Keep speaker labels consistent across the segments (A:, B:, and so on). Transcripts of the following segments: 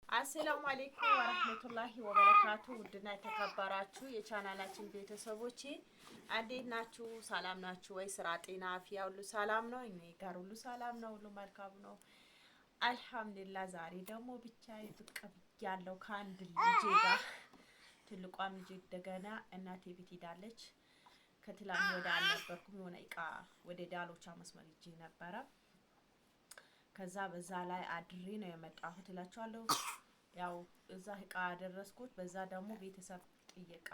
A: አሰላሙ አለይኩም ወራህመቱላሂ ወበረካቱ። ውድና የተከበራችሁ የቻናላችን ቤተሰቦቼ እንዴት ናችሁ? ሰላም ናችሁ ወይ? ስራ፣ ጤና፣ አፍያ ሁሉ ሰላም ነው? እኔ ጋር ሁሉ ሰላም ነው፣ ሁሉ መልካም ነው አልሐምዱሊላህ። ዛሬ ደግሞ ብቻዬን ብቅ ብያለሁ ከአንድ ልጄ ጋር። ትልቋም ልጄ እንደገና እናቴ ቤት ሄዳለች። ከትላንት ወደ አልነበርኩም የሆነ እቃ ወደ ዳሎቻ መስመር ሂጄ ነበረ። ከዛ በዛ ላይ አድሬ ነው የመጣሁት እላችኋለሁ። ያው እዛ እቃ አደረስኩት፣ በዛ ደግሞ ቤተሰብ ጥየቃ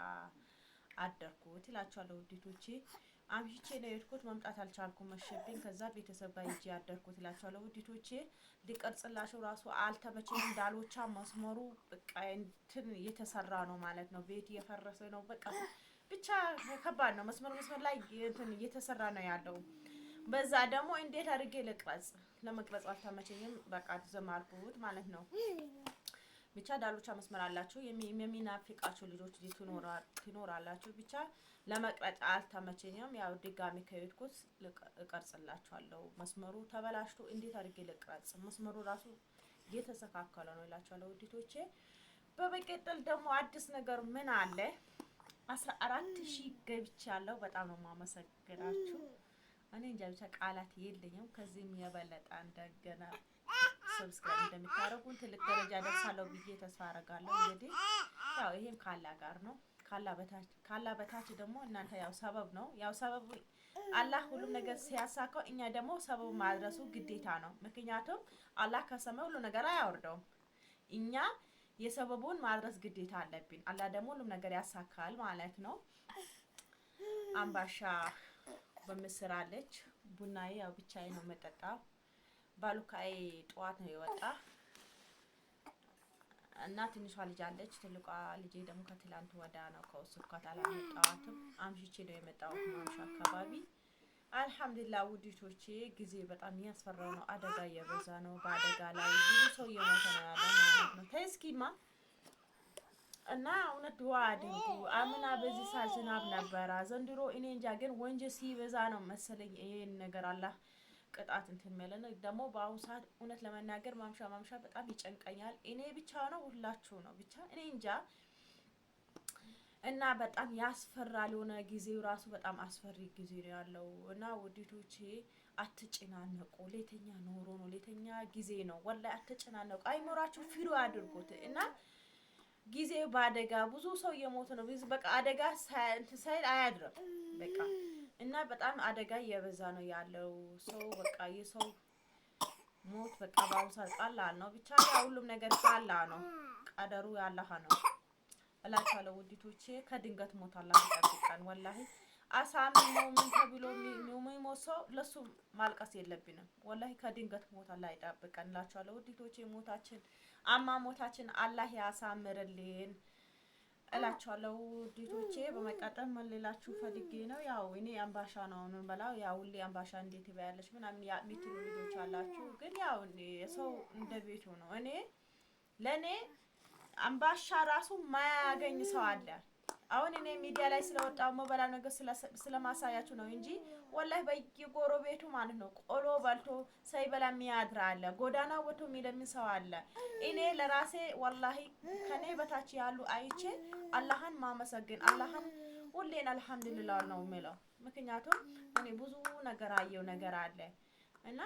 A: አደርኩት እላችኋለሁ ውዲቶቼ። አምሽቼ ነው የሄድኩት፣ መምጣት አልቻልኩም መሸብኝ። ከዛ ቤተሰብ ጋር ሂጄ አደርኩት እላችኋለሁ ውዲቶቼ። ሊቀርጽላችሁ ራሱ አልተመቸኝም። ዳሎቻ መስመሩ በቃ እንትን እየተሰራ ነው ማለት ነው፣ ቤት እየፈረሰ ነው። በቃ ብቻ ከባድ ነው። መስመር ላይ እንትን እየተሰራ ነው ያለው። በዛ ደግሞ እንዴት አድርጌ ልቅረጽ? ለመቅረጽ አልተመቸኝም። በቃ ዝም አልኩት ማለት ነው። ብቻ ዳሎቻ መስመር አላችሁ የሚናፍቃችሁ ልጆች ትኖራላችሁ። ብቻ ለመቅረጽ አልተመቸኝም። ያው ድጋሚ ከሄድኩት እቀርጽላችኋለሁ። መስመሩ ተበላሽቶ እንዴት አድርጌ ልቅረጽ? መስመሩ ራሱ እየተስተካከለ ነው እላችኋለሁ ውዲቶቼ። በመቀጠል ደግሞ አዲስ ነገር ምን አለ? 14,000 ገብቻለሁ። በጣም ነው የማመሰግናችሁ። እኔ እንጃ ብቻ ቃላት የለኝም። ከዚህም የበለጠ እንደገና ሰብስክራይብ እንደምታደርጉን ትልቅ ደረጃ ደርሳለሁ ብዬ ተስፋ አደርጋለሁ። እንግዲህ ያው ይሄም ካላ ጋር ነው። ካላ በታች ደግሞ እናንተ ያው ሰበብ ነው። ያው ሰበብ አላህ ሁሉም ነገር ሲያሳካው፣ እኛ ደግሞ ሰበብ ማድረሱ ግዴታ ነው። ምክንያቱም አላህ ከሰማይ ሁሉ ነገር አያወርደውም። እኛ የሰበቡን ማድረስ ግዴታ አለብን። አላህ ደግሞ ሁሉም ነገር ያሳካል ማለት ነው። አምባሻ በምስር አለች። ቡናዬ ያው ብቻዬ ነው መጠጣው። ባሉካዬ ጠዋት ነው የወጣ እና ትንሿ ልጅ አለች። ትልቋ ልጄ ደግሞ ከትላንት ወዳ ነው ከወሰድኳት፣ አላመጣኋትም። አምሽቼ ነው የመጣሁት ማምሻ አካባቢ። አልሐምዱሊላህ ውዲቶቼ። ጊዜ በጣም የሚያስፈራው ነው። አደጋ እየበዛ ነው። በአደጋ ላይ ብዙ ሰው እየሞተ ነው ያለው ማለት ነው። ተስኪማ እና እውነት ዱዓ አድርጉ። አምና በዚህ ሰዓት ዝናብ ነበረ። ዘንድሮ እኔ እንጃ፣ ግን ወንጀል ሲበዛ ነው መሰለኝ ይሄን ነገር አላህ ቅጣት እንትን ማለት ነው። ደግሞ በአሁኑ ሰዓት እውነት ለመናገር ማምሻ በጣም ይጨንቀኛል። እኔ ብቻ ነው ሁላችሁ ነው ብቻ እኔ እንጃ። እና በጣም ያስፈራል። የሆነ ጊዜው ራሱ በጣም አስፈሪ ጊዜ ነው ያለው። እና ውዲቶቼ አትጨናነቁ። ሌተኛ ኖሮ ነው ሌተኛ ጊዜ ነው። ወላሂ አትጨናነቁ። አይሞራችሁ ፍሩ አድርጉት። እና ጊዜው በአደጋ ብዙ ሰው እየሞተ ነው። በቃ አደጋ ሳይል አያድርም በቃ። እና በጣም አደጋ እየበዛ ነው ያለው ሰው በቃ የሰው ሞት በቃ በአሁኑ ሰዓት ቀላል ነው። ብቻ ያው ሁሉም ነገር ቀላል ነው። ቀደሩ ያላህ ነው እላችኋለሁ ውዲቶቼ። ከድንገት ሞት አላህ ይጠብቀን። ወላሂ አሳምነው ምን ተብሎ የሚሞት ሰው ለሱ ማልቀስ የለብንም። ወላሂ ከድንገት ሞት አላህ ይጠብቀን እላችኋለሁ ውዲቶቼ። ሞታችን አላህ ያሳምርልን እላችኋለሁ ውዲቶቼ። በመቀጠል መልላችሁ ፈልጌ ነው ያው እኔ አምባሻ ነው የምበላው። ያው ሁሌ አምባሻ እንዴት ይበያለሽ ምናምን የሚትሉ ልጆች አላችሁ። ግን ያው ሰው እንደ ቤቱ ነው። ለኔ አምባሻ ራሱ ማያገኝ ሰው አለ። አሁን እኔ ሚዲያ ላይ ስለወጣው መበላ ነገር ስለማሳያችሁ ነው እንጂ ወላሂ በየጎረቤቱ ማለት ነው ቆሎ በልቶ ሳይበላ የሚያድር አለ። ጎዳና ወጥቶ የሚለምን ሰው አለ። እኔ ለራሴ ወላሂ ከኔ በታች ያሉ አይቼ አላህን ማመሰግን አላህን ሁሌን አልሐምዱሊላህ ነው የምለው። ምክንያቱም እኔ ብዙ ነገር አየው ነገር አለ እና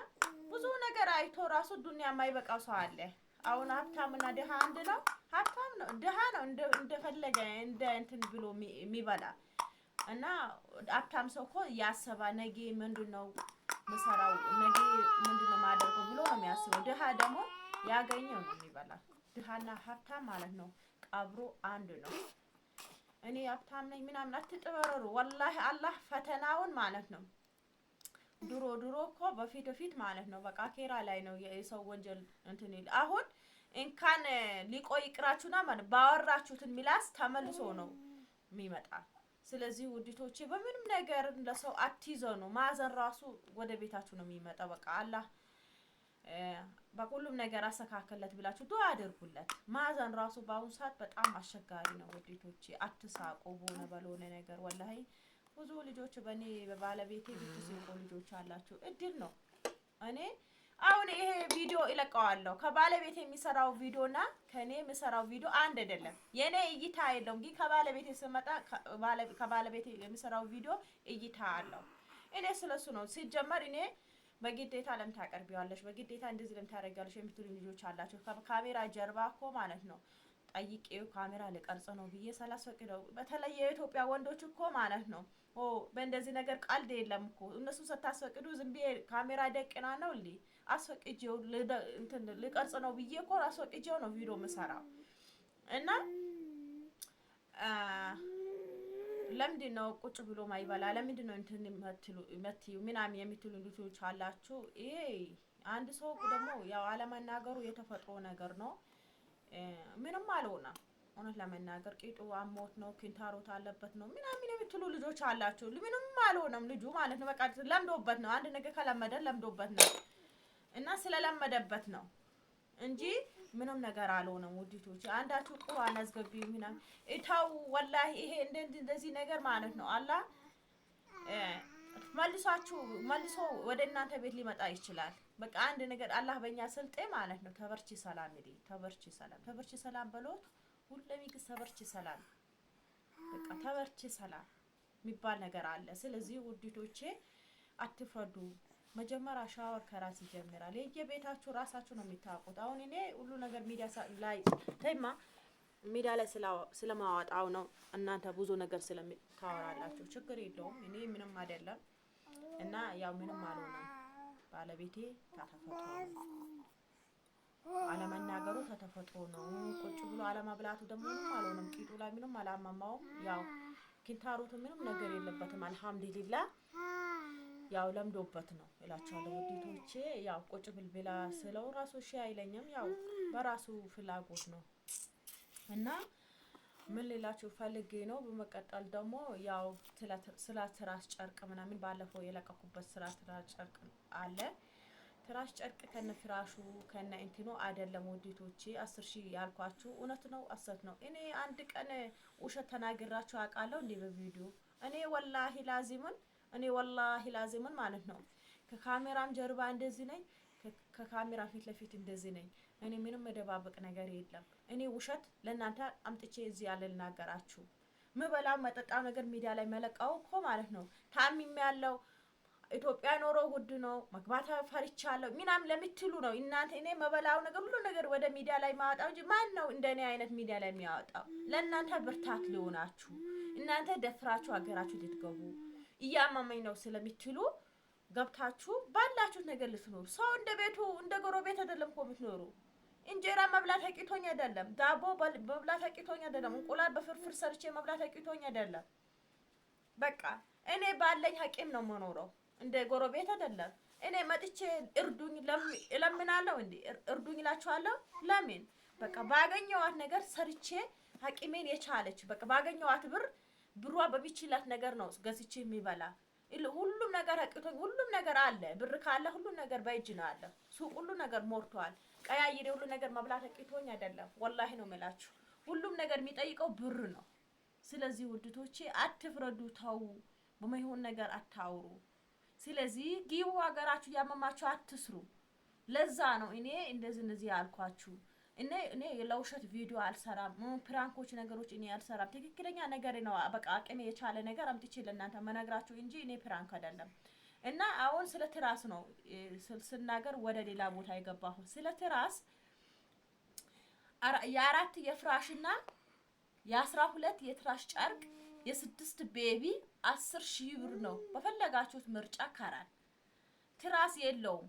A: ብዙ ነገር አይቶ ራሱ ዱንያ የማይበቃው ሰው አለ። አሁን ሀብታምና ድሃ አንድ ነው? ሀብታም ነው ድሃ ነው እንደፈለገ እንትን ብሎ የሚበላ እና ሀብታም ሰው እኮ ያሰባ ነገ ምንድነው መሰራው ነገ ምንድነው ማደርገው ብሎ ነው የሚያስበው። ድሃ ደግሞ ያገኘው ነው የሚበላ። ድሃና ሀብታም ማለት ነው ቀብሮ አንድ ነው። እኔ ሀብታም ነኝ ምናምን አትጥበረሩ። ወላሂ አላህ ፈተናውን ማለት ነው ድሮ እኮ በፊት ማለት ነው በቃ አኬራ ላይ ነው የሰው ወንጀል እንትን ይል። አሁን እንኳን ሊቆይ ይቅራችሁና ማለት ባወራችሁትን ሚላስ ተመልሶ ነው የሚመጣ። ስለዚህ ውዲቶቼ በምንም ነገር ለሰው አትይዘኑ። ማዘን ራሱ ወደ ቤታችሁ ነው የሚመጣ። በቃ አላህ በሁሉም ነገር አስተካከለት ብላችሁ ዱአ አድርጉለት። ማዘን ራሱ በአሁኑ ሰዓት በጣም አስቸጋሪ ነው ውዲቶቼ። አትሳቁ በሆነ ነገር ወላሂ ብዙ ልጆች በእኔ በባለቤቴ ብትስቁ ልጆች አላችሁ። እድል ነው። እኔ አሁን ይሄ ቪዲዮ ይለቀዋለሁ ከባለቤቴ የሚሰራው ቪዲዮና ከኔ የሚሰራው ቪዲዮ አንድ አይደለም። የኔ እይታ የለውም ግን ከባለቤቴ ስመጣ ከባለቤቴ የሚሰራው ቪዲዮ እይታ አለው። እኔ ስለሱ ነው ሲጀመር እኔ በግዴታ ለምን ታቀርቢዋለሽ በግዴታ እንደዚህ ለምን ታደርጊያለሽ የምትሉ ልጆች አላችሁ። ከካሜራ ጀርባ እኮ ማለት ነው ጠይቄው ካሜራ ልቀርጽ ነው ብዬ ሳላስፈቅደው በተለይ የኢትዮጵያ ወንዶች እኮ ማለት ነው በእንደዚህ ነገር ቀልድ የለም እኮ እነሱ ስታስፈቅዱ ዝም ብዬ ካሜራ ደቅና ነው እንዴ አስፈቅጄው እንትን ልቀርጽ ነው ብዬ እኮ አስፈቅጄው ነው ቪዲዮ የምሰራው። እና ለምንድን ነው ቁጭ ብሎ ማይበላ ለምንድን ነው እንትን መትዩ ምናምን የምትሉ ልጆች አላችሁ። ይሄ አንድ ሰው ደግሞ ያው አለመናገሩ የተፈጥሮ ነገር ነው። ምንም አልሆነም እውነት ለመናገር ቂጡ አሞት ነው ኪንታሮት አለበት ነው ምናምን የምትሉ ልጆች አላችሁ። ምንም አልሆነም ልጁ ማለት ነው በቃ ለምዶበት ነው አንድ ነገር ከለመደ ለምዶበት ነው እና ስለለመደበት ነው እንጂ ምንም ነገር አልሆነም። ውዲቶች አንዳችሁ ቁርአን አስገቢው ምናምን እታው ወላሂ ይሄ እንደዚህ ነገር ማለት ነው አላህ መልሶ ወደ እናንተ ቤት ሊመጣ ይችላል። በቃ አንድ ነገር አላህ በእኛ ስልጤ ማለት ነው ተበርቺ ሰላም ይዲ ተበርቺ ሰላም በሎት ሁሉም ይግ ተበርቺ ሰላም በቃ ተበርቺ ሰላም የሚባል ነገር አለ። ስለዚህ ውዲቶቼ አትፍረዱ። መጀመሪያ ሻወር ከራስ ይጀምራል። የየቤታችሁ ራሳችሁ ነው የሚታወቁት። አሁን እኔ ሁሉ ነገር ሚዲያ ላይ ተይማ ሚዲያ ላይ ስለማወጣው ነው እናንተ ብዙ ነገር ስለምታወራላችሁ ችግር የለውም። እኔ ምንም አይደለም እና ያው ምንም አልሆነም። ባለቤቴ ተፈጥሮ አለመናገሩ ተፈጥሮ ነው። ቁጭ ብሎ አለመብላቱ ደግሞ ምንም አልሆነም። ቂጡ ላይ ምንም አላማማውም። ያው ኪንታሮቱ ምንም ነገር የለበትም አልሐምዱሊላህ። ያው ለምዶበት ነው እላችኋለሁ ውዲቶቼ። ያው ቁጭ ብልብላ ስለው ራሱ እሺ አይለኝም። ያው በራሱ ፍላጎት ነው እና ምን ሌላችሁ ፈልጌ ነው። በመቀጠል ደግሞ ያው ስለ ትራስ ጨርቅ ምናምን ባለፈው የለቀኩበት ስለ ትራስ ጨርቅ አለ። ትራስ ጨርቅ ከነ ፍራሹ ከነ እንትኑ አይደለም ውዲቶቼ 10,000 ያልኳችሁ እውነት ነው አሰት ነው። እኔ አንድ ቀን ውሸት ተናግራችሁ አውቃለሁ እንዴ በቪዲዮ? እኔ ወላሂ ላዚምን ማለት ነው ከካሜራም ጀርባ እንደዚህ ነኝ ከካሜራ ፊት ለፊት እንደዚህ ነኝ። እኔ ምንም መደባበቅ ነገር የለም። እኔ ውሸት ለእናንተ አምጥቼ እዚህ ያለ ልናገራችሁ ምበላው መጠጣው ነገር ሚዲያ ላይ መለቃው እኮ ማለት ነው ታሚም ያለው ኢትዮጵያ ኖሮ ውድ ነው መግባት ፈርቻለሁ ምናምን ለምትሉ ነው እናንተ። እኔ መበላው ነገር ሁሉ ነገር ወደ ሚዲያ ላይ ማወጣው እንጂ ማን ነው እንደኔ አይነት ሚዲያ ላይ የሚያወጣው? ለእናንተ ብርታት ሊሆናችሁ እናንተ ደፍራችሁ ሀገራችሁ ልትገቡ እያመመኝ ነው ስለምትሉ ገብታችሁ ባላችሁት ነገር ልትኖሩ። ሰው እንደ ቤቱ እንደ ጎረቤት አይደለም እኮ የምትኖሩ። እንጀራ መብላት አቂቶኝ አይደለም፣ ዳቦ መብላት አቂቶኝ አይደለም፣ እንቁላል በፍርፍር ሰርቼ መብላት አቂቶኝ አይደለም። በቃ እኔ ባለኝ ሀቂም ነው የምኖረው እንደ ጎረቤት አይደለም። እኔ መጥቼ እርዱኝ እለምናለሁ እንዴ? እርዱኝ እላችኋለሁ። ለምን? በቃ ባገኘዋት ነገር ሰርቼ ሀቂሜን የቻለች በቃ ባገኘዋት ብሯ በሚችላት ነገር ነው ገዝቼ የሚበላ። ሁሉም ነገር አቅቶኝ ሁሉም ነገር አለ። ብር ካለ ሁሉም ነገር በእጅ ነው አለ። ሱቅ ሁሉ ነገር ሞርቷል። ቀያይሬ ሁሉ ነገር መብላት አቅቶኝ አይደለም። ወላሂ ነው የምላችሁ። ሁሉም ነገር የሚጠይቀው ብር ነው። ስለዚህ ውድቶቼ አትፍረዱ፣ ተው፣ በማይሆን ነገር አታውሩ። ስለዚህ ግቡ፣ ሀገራችሁ ያመማችሁ አትስሩ። ለዛ ነው እኔ እንደዚህ ያልኳችሁ። እኔ ለውሸት ቪዲዮ አልሰራም። ፕራንኮች ነገሮች እኔ አልሰራም። ትክክለኛ ነገር ነው በቃ አቅሜ የቻለ ነገር አምጥቼ ለእናንተ መነግራችሁ እንጂ እኔ ፕራንክ አይደለም። እና አሁን ስለ ትራስ ነው ስናገር ወደ ሌላ ቦታ የገባሁት። ስለ ትራስ የአራት የፍራሽና የ12 የትራስ ጨርቅ የ6 ቤቢ 10,000 ብር ነው። በፈለጋችሁት ምርጫ ካራል። ትራስ የለውም።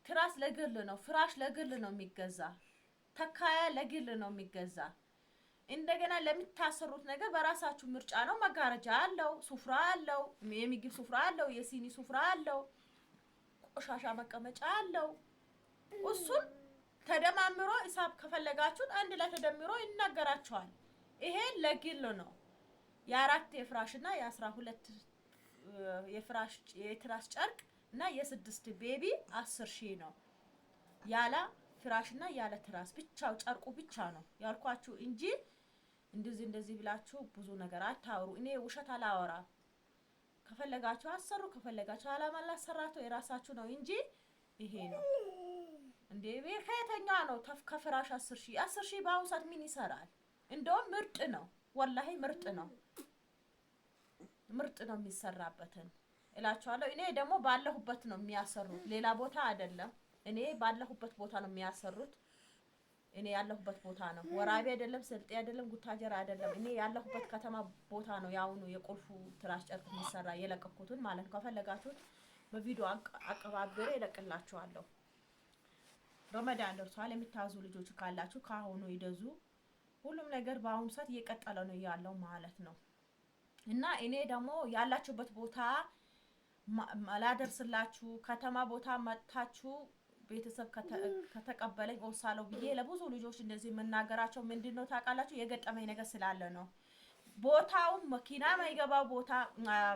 A: ትራስ ለግል ነው። ፍራሽ ለግል ነው የሚገዛ። ተካያ ለግል ነው የሚገዛ። እንደገና ለምታሰሩት ነገር በራሳችሁ ምርጫ ነው። መጋረጃ አለው፣ ሱፍራ አለው፣ የምግብ ሱፍራ አለው፣ የሲኒ ሱፍራ አለው፣ ቆሻሻ መቀመጫ አለው። እሱን ተደማምሮ ሂሳብ ከፈለጋችሁት አንድ ላይ ተደምሮ ይናገራችኋል። ይሄ ለግል ነው። የ4 የፍራሽና የ12 የፍራሽ የትራስ ጨርቅ እና የ6 ቤቢ 10,000 ነው። ያለ ፍራሽና ያለ ትራስ ብቻው ጨርቁ ብቻ ነው ያልኳችሁ እንጂ እንደዚህ ብላችሁ ብዙ ነገር አታውሩ። እኔ ውሸት አላወራ። ከፈለጋችሁ አሰሩ፣ ከፈለጋችሁ አላማላ ሰራቱ የራሳችሁ ነው እንጂ ይሄ ነው እንዴ? ከየተኛ ነው ከፍራሽ 10,000 በአሁኑ ሰዓት ምን ይሰራል? እንደውም ምርጥ ነው ወላሂ ምርጥ ነው የሚሰራበትን እላችኋለሁ። እኔ ደግሞ ባለሁበት ነው የሚያሰሩት፣ ሌላ ቦታ አይደለም። እኔ ባለሁበት ቦታ ነው የሚያሰሩት። እኔ ያለሁበት ቦታ ነው ወራቤ አይደለም፣ ስልጤ አይደለም፣ ጉታጀራ አይደለም። እኔ ያለሁበት ከተማ ቦታ ነው ያውኑ የቁልፉ ትራስ ጨርቅ የሚሰራ የለቀኩትን ማለት ነው። ከፈለጋችሁት በቪዲዮ አቀባበሬ እለቅላችኋለሁ። ረመዳን ደርሷል። የሚታዙ ልጆች ካላችሁ ካሁኑ ይደዙ። ሁሉም ነገር በአሁኑ ሰዓት እየቀጠለ ነው ያለው ማለት ነው። እና እኔ ደግሞ ያላችሁበት ቦታ ላደርስላችሁ ከተማ ቦታ መጥታችሁ ቤተሰብ ከተቀበለኝ ወሳለው ብዬ ለብዙ ልጆች እንደዚህ የምናገራቸው ምንድነው ታውቃላችሁ? የገጠመኝ ነገር ስላለ ነው። ቦታው መኪና ማይገባው ቦታ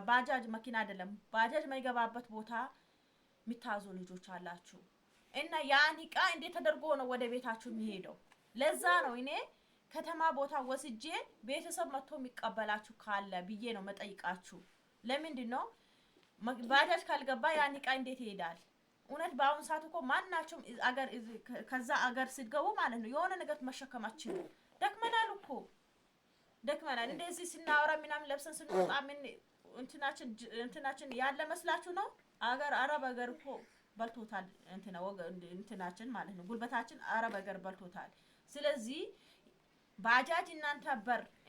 A: ባጃጅ መኪና አይደለም ባጃጅ ማይገባበት ቦታ የሚታዙ ልጆች አላችሁ። እና ያን ዕቃ እንዴት ተደርጎ ነው ወደ ቤታችሁ የሚሄደው? ለዛ ነው እኔ ከተማ ቦታ ወስጄ ቤተሰብ መጥቶ የሚቀበላችሁ ካለ ብዬ ነው መጠይቃችሁ። ለምንድን ነው ባጃጅ ካልገባ ያን ዕቃ እንዴት ይሄዳል? እውነት በአሁን ሰዓት እኮ ማናቸውም አገር ከዛ አገር ሲገቡ ማለት ነው የሆነ ነገር መሸከማችን ደክመናል እኮ ደክመናል። እንደዚህ ስናወራ ምናምን ለብሰን ስንወጣ ምን እንትናችን ያለ መስላችሁ ነው? አገር አረብ አገር እኮ በልቶታል እንትናችን ማለት ነው ጉልበታችን አረብ አገር በልቶታል። ስለዚህ ባጃጅ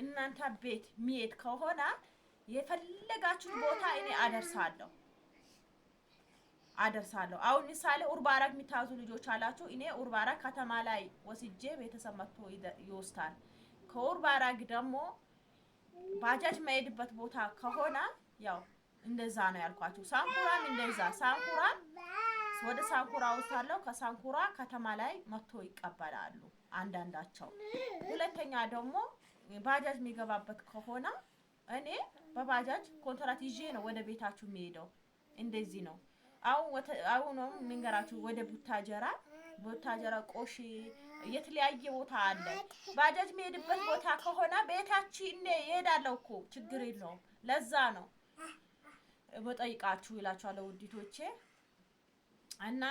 A: እናንተ ቤት ሚሄድ ከሆነ የፈለጋችሁት ቦታ እኔ አደርሳለሁ። አሁን ምሳሌ ኡርባራክ የሚታዙ ልጆች አላችሁ። እኔ ኡርባራክ ከተማ ላይ ወስጄ ቤተሰብ መጥቶ ይወስዳል። ከኡርባራክ ደግሞ ባጃጅ ማይሄድበት ቦታ ከሆነ ያው እንደዛ ነው ያልኳችሁ። ሳንኩራም እንደዛ ሳንኩራም ወደ ሳንኩራ ወስዳለሁ። ከሳንኩራ ከተማ ላይ መጥቶ ይቀበላሉ አንዳንዳቸው። ሁለተኛ ደግሞ ባጃጅ የሚገባበት ከሆነ እኔ በባጃጅ ኮንትራት ይዤ ነው ወደ ቤታችሁ የሚሄደው። እንደዚህ ነው። አሁን ምንገራችሁ ወደ ቡታጀራ ቆሼ የተለያየ ቦታ አለ። ባጃጅ የሚሄድበት ቦታ ከሆነ ቤታችን ይሄዳለሁ እኮ ችግር የለውም። ለዛ ነው መጠይቃችሁ ይላችኋለሁ ውዲቶቼ። እና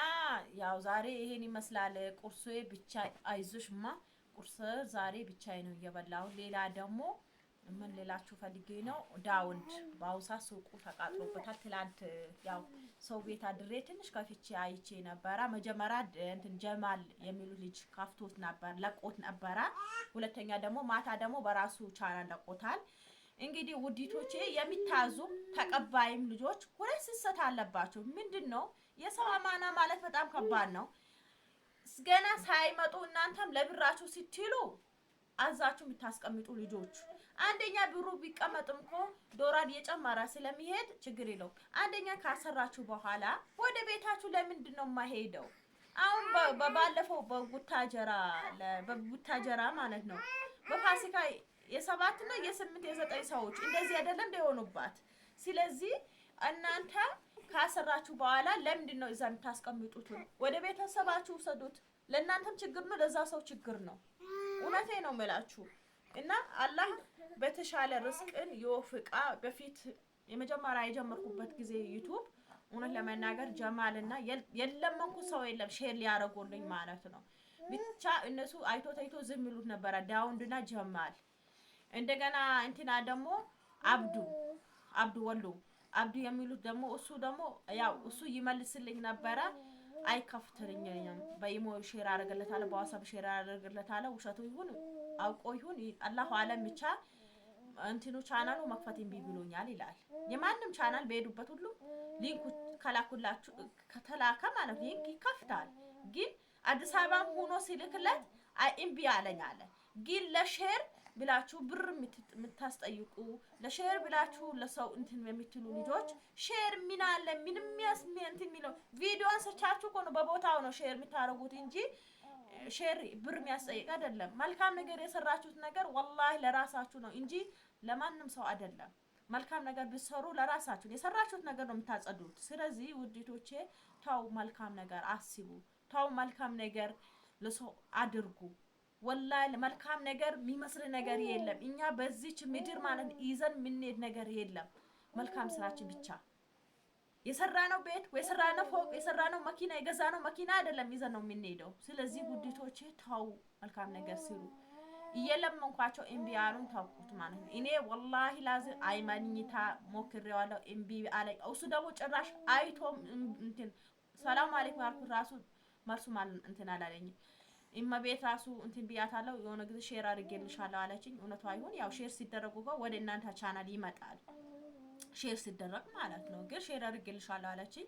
A: ያው ዛሬ ይሄን ይመስላል ቁርሴ ብቻ። አይዞሽማ ቁርስ ዛሬ ብቻዬ ነው እየበላሁ። ሌላ ደግሞ ምን ሌላችሁ ፈልጌ ነው ዳውንድ ባውሳ ሱቁ ተቃጥሎበታል። ትላንት ያው ሰው ቤት አድሬ ትንሽ ከፍቼ አይቼ ነበረ። መጀመሪያ እንትን ጀማል የሚሉት ልጅ ካፍቶት ነበር ለቆት ነበረ። ሁለተኛ ደግሞ ማታ ደግሞ በራሱ ቻናል ለቆታል። እንግዲህ ውዲቶቼ የሚታዙ ተቀባይም ልጆች ሁለት ስህተት አለባቸው። ምንድነው የሰው አማና ማለት በጣም ከባድ ነው። ገና ሳይመጡ እናንተም ለብራችሁ ስትሉ አዛችሁ የምታስቀምጡ ልጆች አንደኛ ብሩ ቢቀመጥም እኮ ዶላር እየጨመረ ስለሚሄድ ችግር የለው። አንደኛ ካሰራችሁ በኋላ ወደ ቤታችሁ ለምንድን ነው የማይሄደው? አሁን በባለፈው በቡታጀራ ማለት ነው በፋሲካ የ7 እና የ8 የ9 ሰዎች እንደዚህ አይደለም እንደሆኑባት። ስለዚህ እናንተ ካሰራችሁ በኋላ ለምንድን ነው እዛ የምታስቀምጡት? ወደ ቤተሰባችሁ ውሰዱት። ለእናንተም ችግር ነው፣ ለዛ ሰው ችግር ነው። እውነቴ ነው የምላችሁ። እና አላህ በተሻለ ርስቅን ይወፍቃ። በፊት የመጀመሪያ የጀመርኩበት ጊዜ ዩቲዩብ እውነት ለመናገር ጀማልና የለመንኩ ሰው የለም ሼር ሊያረጉልኝ ማለት ነው። ብቻ እነሱ አይቶ ዝም ይሉት ነበር። ዳውንድና ጀማል እንደገና እንትና ደግሞ አብዱ ወሎ አብዱ የሚሉት ደግሞ እሱ ደግሞ ያው እሱ ይመልስልኝ ነበረ። አይከፍትልኝም። በኢሞ ሼር አደረገለታለሁ፣ በዋትስአፕ ሼር አደረገለታለሁ። ውሸቱ ይሁን አውቆ ይሁን አላሁ አለም ብቻ እንትኑ ቻናሉ መክፈት እምቢ ብሎኛል ይላል። የማንም ቻናል በሄዱበት ሁሉ ሊንኩ ከላኩላችሁ ከተላከ ማለት ሊንክ ይከፍታል። ግን አዲስ አበባም ሆኖ ሲልክለት እምቢ አለኝ አለ። ግን ለሼር ብላችሁ ብር የምታስጠይቁ ለሼር ብላችሁ ለሰው እንትን የምትሉ ልጆች ሼር ምን አለ ምንም እንትን የሚለው ቪዲዮ አንስቻችሁ እኮ ነው በቦታው ነው ሼር የምታረጉት እንጂ ሼር ብር የሚያስጠይቅ አይደለም። መልካም ነገር የሰራችሁት ነገር ወላሂ ለራሳችሁ ነው እንጂ ለማንም ሰው አይደለም። መልካም ነገር ብትሰሩ ለራሳችሁ የሰራችሁት ነገር ነው የምታጸዱት። ስለዚህ ውዲቶቼ ተው መልካም ነገር አስቡ። ተው መልካም ነገር ለሰው አድርጉ። ወላሂ መልካም ነገር የሚመስል ነገር የለም። እኛ በዚች ምድር ማለት ይዘን የምንሄድ ነገር የለም። መልካም ስራችን ብቻ የሰራነው ቤት ወይ የሰራነው ፎቅ የሰራነው መኪና የገዛነው መኪና አይደለም ይዘን ነው የምንሄደው። ስለዚህ ውዲቶቼ ተው፣ መልካም ነገር ሲሉ እየለመንኳቸው እምቢ አሉን፣ ተውኩት ማለት ነው። እኔ ወላሂ ላዚም አይመኝታ ሞክሬዋለሁ፣ እምቢ አለኝ። እሱ ደግሞ ጭራሽ አይቶም እንትን ሰላም አለይኩም አልኩት ራሱ መልሱ ማለት እንትን አላለኝም። እመቤት ራሱ እንትን ብያታለሁ፣ የሆነ ጊዜ ሼር አድርጌልሻለሁ አለችኝ። እውነቷ ይሁን ያው ሼር ሲደረጉ ወደ እናንተ ቻናል ይመጣል ሼር ሲደረግ ማለት ነው። ግን ሼር አድርጌልሻለሁ አለችኝ፣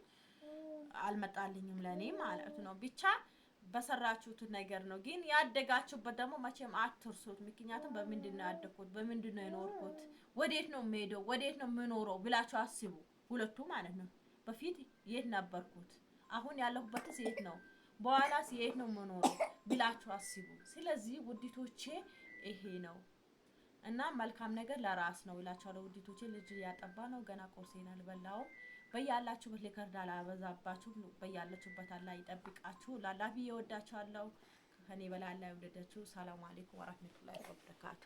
A: አልመጣልኝም ለኔ ማለት ነው። ብቻ በሰራችሁት ነገር ነው። ግን ያደጋችሁበት ደግሞ መቼም አትርሱት። ምክንያቱም በምንድን ነው ያደግኩት፣ በምንድን ነው የኖርኩት፣ ወዴት ነው የምሄደው፣ ወዴት ነው የምኖረው ብላችሁ አስቡ። ሁለቱ ማለት ነው። በፊት የት ነበርኩት፣ አሁን ያለሁበትስ የት ነው፣ በኋላስ የት ነው የምኖረው ብላችሁ አስቡ። ስለዚህ ውዲቶቼ ይሄ ነው እና መልካም ነገር ለራስ ነው ይላችኋለሁ ውዲቶቼ። ልጅ ያጠባ ነው ገና ቁርሴን አልበላውም። በያላችሁበት ሊከርዳ ላበዛባችሁ፣ በያላችሁበት አላህ ይጠብቃችሁ። ላላፊ እወዳችኋለሁ። ከኔ በላይ አላህ ይወደዳችሁ። ሰላም አለይኩም ወራህመቱላሂ ወበረካቱ።